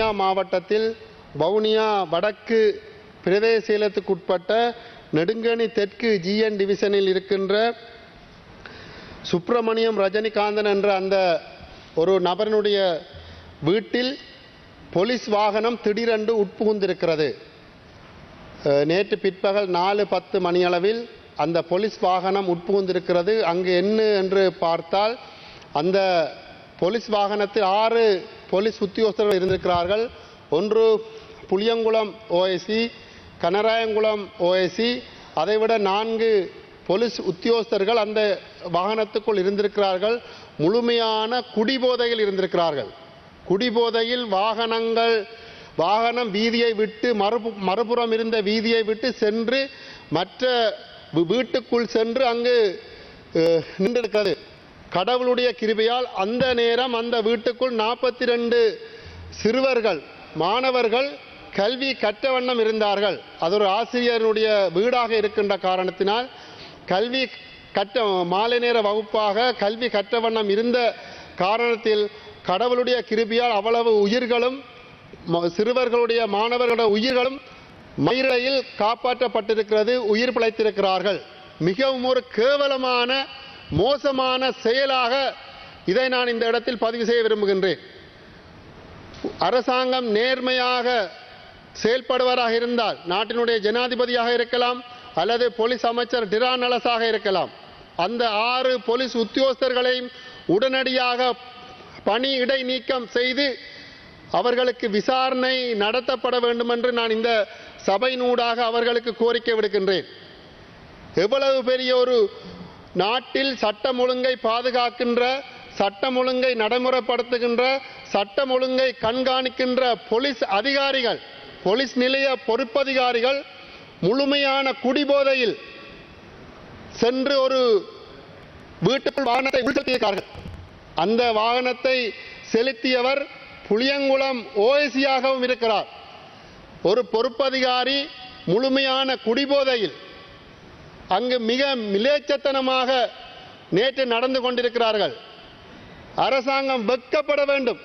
வவுனியா மாவட்டத்தில் வவுனியா வடக்கு பிரதேச செயலகத்துக்குட்பட்ட நெடுங்கணி தெற்கு ஜிஎன் டிவிஷனில் இருக்கின்ற சுப்பிரமணியம் ரஜினிகாந்தன் என்ற அந்த ஒரு நபரினுடைய வீட்டில் போலீஸ் வாகனம் திடீரென்று உட்புகுந்திருக்கிறது. நேற்று பிற்பகல் 4:10 மணியளவில் அந்த போலீஸ் வாகனம் உட்புகுந்திருக்கிறது. அங்கு என்ன என்று பார்த்தால் அந்த போலீஸ் வாகனத்தில் 6 போலீஸ் உத்தியோகஸ்தர்கள் இருந்திருக்கிறார்கள். ஒன்று புளியங்குளம் ஓஎஸ்சி, கனராயங்குளம் ஓஎஸ்சி, அதைவிட 4 போலீஸ் உத்தியோகஸ்தர்கள் அந்த வாகனத்துக்குள் இருந்திருக்கிறார்கள். முழுமையான குடிபோதையில் இருந்திருக்கிறார்கள். குடிபோதையில் வாகனம் வீதியை விட்டு மறுபுறம் இருந்த வீதியை விட்டு சென்று மற்ற வீட்டுக்குள் சென்று அங்கு நின்றிருக்கிறது. கடவுளுடைய கிருபையால் அந்த நேரம் அந்த வீட்டுக்குள் 42 சிறுவர்கள் மாணவர்கள் கல்வி கற்ற வண்ணம் இருந்தார்கள். அது ஒரு ஆசிரியருடைய வீடாக இருக்கின்ற காரணத்தினால் கல்வி கற்ற மாலை நேர வகுப்பாக கல்வி கற்ற வண்ணம் இருந்த காரணத்தில் கடவுளுடைய கிருபையால் அவ்வளவு உயிர்களும் சிறுவர்களுடைய மாணவர்களுடைய உயிர்களும் மயிரையில் காப்பாற்றப்பட்டிருக்கிறது, உயிர் பிழைத்திருக்கிறார்கள். மிகவும் ஒரு கேவலமான மோசமான செயலாக இதை நான் இந்த இடத்தில் பதிவு செய்ய விரும்புகின்றேன். அரசாங்கம் நேர்மையாக செயல்படுவராக இருந்தால் நாட்டினுடைய ஜனாதிபதியாக இருக்கலாம் அல்லது போலீஸ் அமைச்சர் டிரான் நலஸாக இருக்கலாம், அந்த 6 போலீஸ் உத்தியோகஸ்தர்களையும் உடனடியாக பணி இடைநீக்கம் செய்து அவர்களுக்கு விசாரணை நடத்தப்பட வேண்டும் என்று நான் இந்த சபையினூடாக அவர்களுக்கு கோரிக்கை விடுக்கின்றேன். எவ்வளவு பெரிய ஒரு நாட்டில் சட்டம் ஒழுங்கை பாதுகாக்கின்ற, சட்டம் ஒழுங்கை நடைமுறைப்படுத்துகின்ற, சட்டம் ஒழுங்கை கண்காணிக்கின்ற போலீஸ் அதிகாரிகள், போலீஸ் நிலைய பொறுப்பதிகாரிகள் முழுமையான குடிபோதையில் சென்று ஒரு வீட்டுக்குள் வாகனத்தை செலுத்தியிருக்கிறார்கள். அந்த வாகனத்தை செலுத்தியவர் புளியங்குளம் ஓஎஸ்சியாகவும் இருக்கிறார். ஒரு பொறுப்பதிகாரி முழுமையான குடிபோதையில் அங்கு மிக மிலேச்சத்தனமாக நேற்று நடந்து கொண்டிருக்கிறார்கள். அரசாங்கம் வெட்கப்பட வேண்டும்.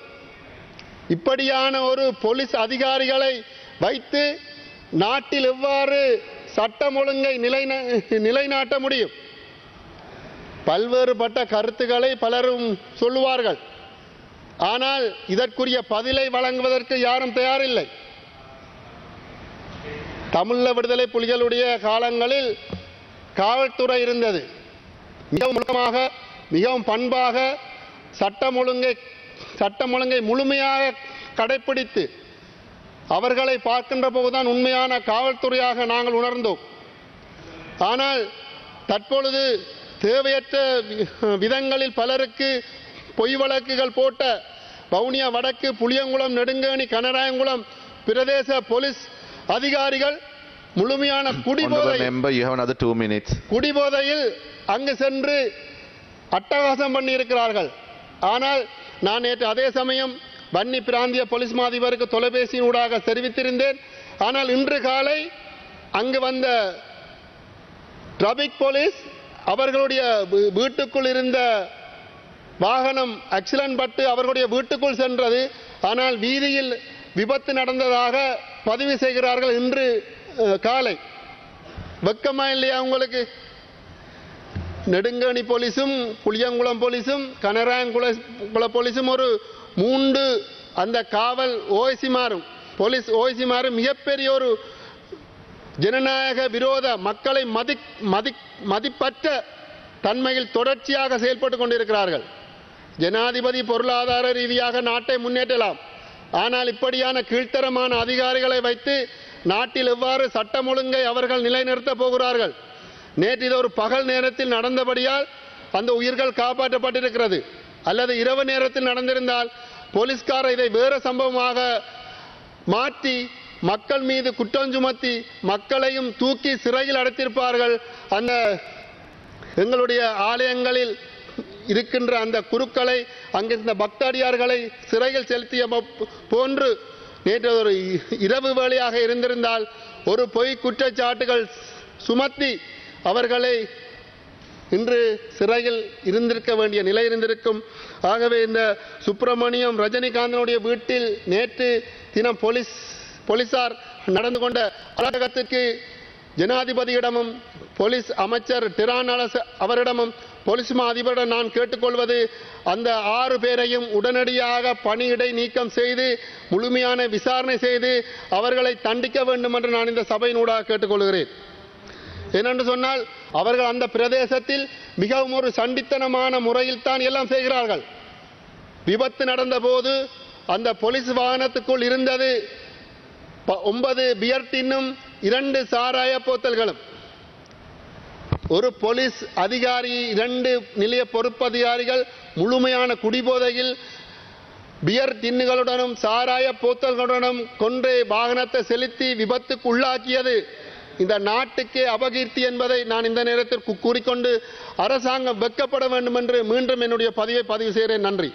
இப்படியான ஒரு போலீஸ் அதிகாரிகளை வைத்து நாட்டில் எவ்வாறு சட்டம் ஒழுங்கை நிலைநாட்ட முடியும்? பல்வேறுபட்ட கருத்துக்களை பலரும் சொல்லுவார்கள். ஆனால் இதற்குரிய பதிலை வழங்குவதற்கு யாரும் தயாரில்லை. தமிழீழ விடுதலை புலிகளுடைய காலங்களில் காவல்துறை இருந்தது. மிகவும் ஒழுக்கமாக, மிகவும் பண்பாக சட்டம் ஒழுங்கை முழுமையாக கடைப்பிடித்து அவர்களை பார்க்கின்ற போதுதான் உண்மையான காவல்துறையாக நாங்கள் உணர்ந்தோம். ஆனால் தற்பொழுது தேவையற்ற விதங்களில் பலருக்கு பொய் வழக்குகள் போட்ட வவுனியா வடக்கு, புளியங்குளம், நெடுங்கணி, கனராயங்குளம் பிரதேச போலீஸ் அதிகாரிகள் முழுமையான குடிபோதையில் அங்கு சென்று அட்டகாசம் பண்ணி இருக்கிறார்கள். ஆனால் நான் நேற்று அதே சமயம் வன்னி பிராந்திய போலீஸ் மாதிபருக்கு தொலைபேசியினூடாக தெரிவித்திருந்தேன். ஆனால் இன்று காலை அங்கு வந்த டிராபிக் போலீஸ் அவர்களுடைய வீட்டுக்குள் இருந்த வாகனம் ஆக்சிடென்ட் பட்டு அவர்களுடைய வீட்டுக்குள் சென்றது. ஆனால் வீதியில் விபத்து நடந்ததாக பதிவு செய்கிறார்கள் இன்று காலை. வெக்கமா இல்லையா உங்களுக்கு? நெடுங்கணி போலீஸும், புளியங்குளம் போலீஸும், கனராயங்குள போலீஸும் ஒரு 3 அந்த காவல் ஓய்சிமாரும் போலீஸ் ஓய்சிமாரும் மிகப்பெரிய ஒரு ஜனநாயக விரோத மக்களை மதிப்பற்ற தன்மையில் தொடர்ச்சியாக செயல்பட்டு கொண்டிருக்கிறார்கள். ஜனாதிபதி பொருளாதார ரீதியாக நாட்டை முன்னேற்றலாம். ஆனால் இப்படியான கீழ்த்தரமான அதிகாரிகளை வைத்து நாட்டில் எவ்வாறு சட்டம் ஒழுங்கை அவர்கள் நிலைநிறுத்தப் போகிறார்கள்? நேற்று இது ஒரு பகல் நேரத்தில் நடந்தபடியால் அந்த உயிர்கள் காப்பாற்றப்பட்டிருக்கிறது. அல்லது இரவு நேரத்தில் நடந்திருந்தால் போலீஸ்காரர் இதை வேறு சம்பவமாக மாற்றி மக்கள் மீது குற்றம் சுமத்தி மக்களையும் தூக்கி சிறையில் அடைத்திருப்பார்கள். அந்த எங்களுடைய ஆலயங்களில் இருக்கின்ற அந்த குருக்களை, அங்கிருந்த பக்தடியார்களை சிறையில் செலுத்திய போன்று நேற்று ஒரு இரவு வேளையாக இருந்திருந்தால் ஒரு பொய் குற்றச்சாட்டுகள் சுமத்தி அவர்களை இன்று சிறையில் இருந்திருக்க வேண்டிய நிலை இருந்திருக்கும். ஆகவே இந்த சுப்பிரமணியம் ரஜினிகாந்தனுடைய வீட்டில் நேற்று தினம் போலீசார் நடந்து கொண்ட அராஜகத்திற்கு ஜனாதிபதியிடமும் போலீஸ் அமைச்சர் டிரான் அவரிடமும் போலீஸ் மா அதிபரிடம் நான் கேட்டுக்கொள்வது, அந்த 6 பேரையும் உடனடியாக பணியிடை நீக்கம் செய்து முழுமையான விசாரணை செய்து அவர்களை தண்டிக்க வேண்டும் என்று நான் இந்த சபையினூடாக கேட்டுக்கொள்கிறேன். ஏனென்று சொன்னால் அவர்கள் அந்த பிரதேசத்தில் மிகவும் ஒரு சண்டித்தனமான முறையில் தான் எல்லாம் செய்கிறார்கள். விபத்து நடந்த போது அந்த போலீஸ் வாகனத்துக்குள் இருந்தது 9 பியர் டின்னும் 2 சாராய போத்தல்களும். ஒரு போலீஸ் அதிகாரி 2 நிலைய பொறுப்பு அதிகாரிகள் முழுமையான குடிபோதையில் பியர் டின்னுகளுடனும் சாராய போத்தல்களுடனும் கொன்றே வாகனத்தை செலுத்தி விபத்துக்கு உள்ளாக்கியது இந்த நாட்டுக்கே அபகீர்த்தி என்பதை நான் இந்த நேரத்தில் கூறிக்கொண்டு அரசாங்கம் வெட்கப்பட வேண்டும் என்று மீண்டும் என்னுடைய பதிவு செய்கிறேன். நன்றி.